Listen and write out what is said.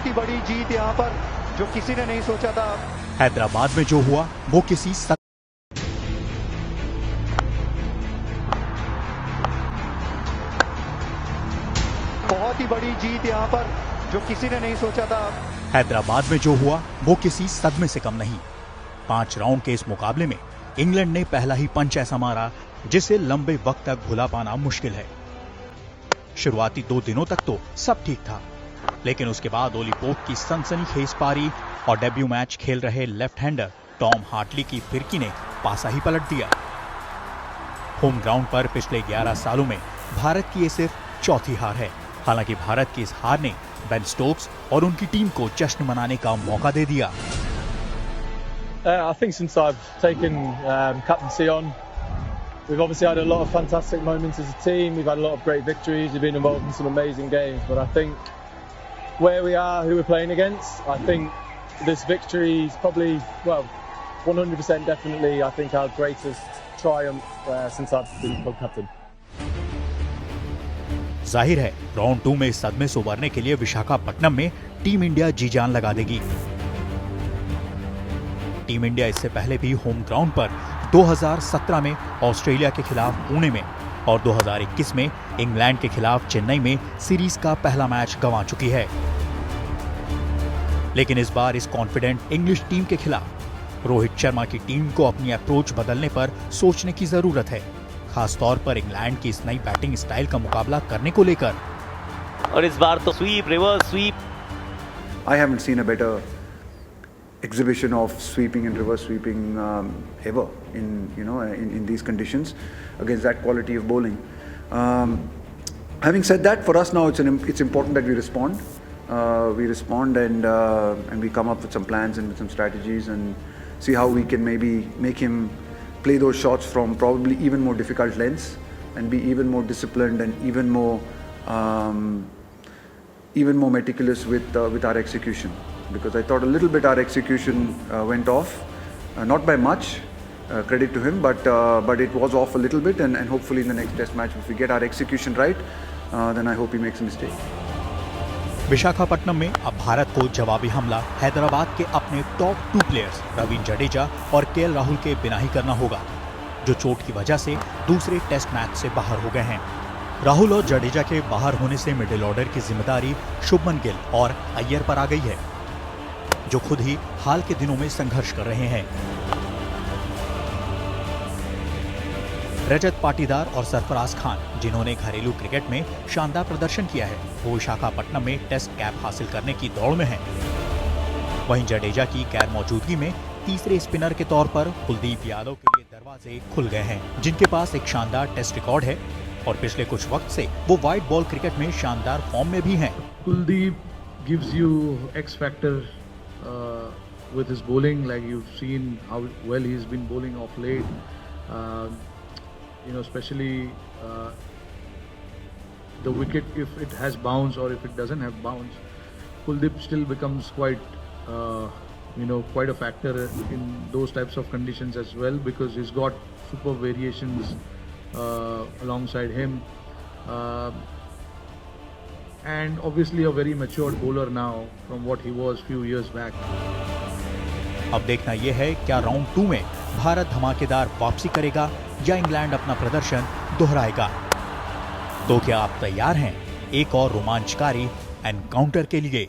बहुत ही बड़ी जीत यहाँ पर जो किसी ने नहीं सोचा था। हैदराबाद में जो हुआ वो किसी बहुत ही बड़ी जीत यहाँ पर जो किसी ने नहीं सोचा था। हैदराबाद में जो हुआ वो किसी सदमे से कम नहीं। 5 राउंड के इस मुकाबले में इंग्लैंड ने पहला ही पंच ऐसा मारा जिसे लंबे वक्त तक भुला पाना मुश्किल है। शुरुआती 2 दिनों तक तो सब ठीक था, लेकिन उसके बाद ओली पोप की सनसनीखेज पारी और डेब्यू मैच खेल रहे लेफ्ट हैंडर टॉम हार्टली की फिरकी ने पासा ही पलट दिया। होम ग्राउंड पर पिछले 11 सालों में भारत की ये सिर्फ चौथी हार है। हालांकि भारत की इस हार ने बेन स्टोक्स और उनकी टीम को जश्न मनाने का मौका दे दिया। I think since I've taken captaincy on, we've obviously had a lot of fantastic moments as a team. We've had a lot of great victories. We've been involved in some amazing games. But I think where we are, who we're playing against, I think this victory is probably, well, 100% definitely, I think our greatest triumph since I've been club captain. जाहिर है round 2 में इस सदमे से उबरने के लिए विशाखापट्टनम में टीम इंडिया जी जान लगा देगी। टीम इंडिया इससे पहले भी होम ग्राउंड पर 2017 में ऑस्ट्रेलिया के खिलाफ पुणे में और 2021 में इंग्लैंड के खिलाफ चेन्नई में सीरीज का पहला मैच गंवा चुकी है। लेकिन इस बार इस कॉन्फिडेंट इंग्लिश टीम के खिलाफ रोहित शर्मा की टीम को अपनी अप्रोच बदलने पर सोचने की जरूरत है, खास तौर पर इंग्लैंड की इस नई बैटिंग स्टाइल का मुकाबला करने को लेकर। और इस बार तो sweep, reverse sweep. I haven't seen a better exhibition of sweeping and reverse sweeping ever in these conditions against that quality of bowling. Having said that, for us now it's important that we respond. We respond and we come up with some plans and with some strategies and see how we can maybe make him play those shots from probably even more difficult lengths and be even more disciplined and even more meticulous with our execution. Because I thought a little bit our execution went off, not by much, credit to him, but it was off a little bit, and hopefully in the next test match if we get our execution right, then I hope he makes a mistake. Visakhapatnam में अब भारत को जवाबी हमला हैदराबाद के अपने top 2 players Ravindra Jadeja और KL Rahul के बिना ही करना होगा, जो चोट की वजह से दूसरे टेस्ट मैच से बाहर हो गए हैं। राहुल और जडेजा के बाहर होने से मिडिल ऑर्डर की जिम्मेदारी शुभमन गिल और अय्यर पर आ गई है, जो खुद ही हाल के दिनों में संघर्ष कर रहे हैं। रजत पाटीदार और सरफराज खान, जिन्होंने घरेलू क्रिकेट में शानदार प्रदर्शन किया है, वो विशाखापट्टनम में टेस्ट कैप हासिल करने की दौड़ में हैं। वहीं जडेजा की गैर मौजूदगी में तीसरे स्पिनर के तौर पर कुलदीप यादव के लिए दरवाजे खुल गए हैं, जिनके पास एक शानदार टेस्ट रिकॉर्ड है और पिछले कुछ वक्त से वो व्हाइट बॉल क्रिकेट में शानदार फॉर्म में भी हैं। Kuldeep gives you X factor with his bowling, like you've seen how well he's been bowling of late. Especially the wicket, if it has bounce or if it doesn't have bounce, Kuldeep still becomes quite a factor in those types of conditions as well, because he's got super variations alongside him, and obviously a very matured bowler now from what he was few years back. अब देखना यह है क्या round 2 में भारत धमाकेदार वापसी करेगा या इंग्लैंड अपना प्रदर्शन दोहराएगा। तो क्या आप तैयार हैं एक और रोमांचकारी एनकाउंटर के लिए?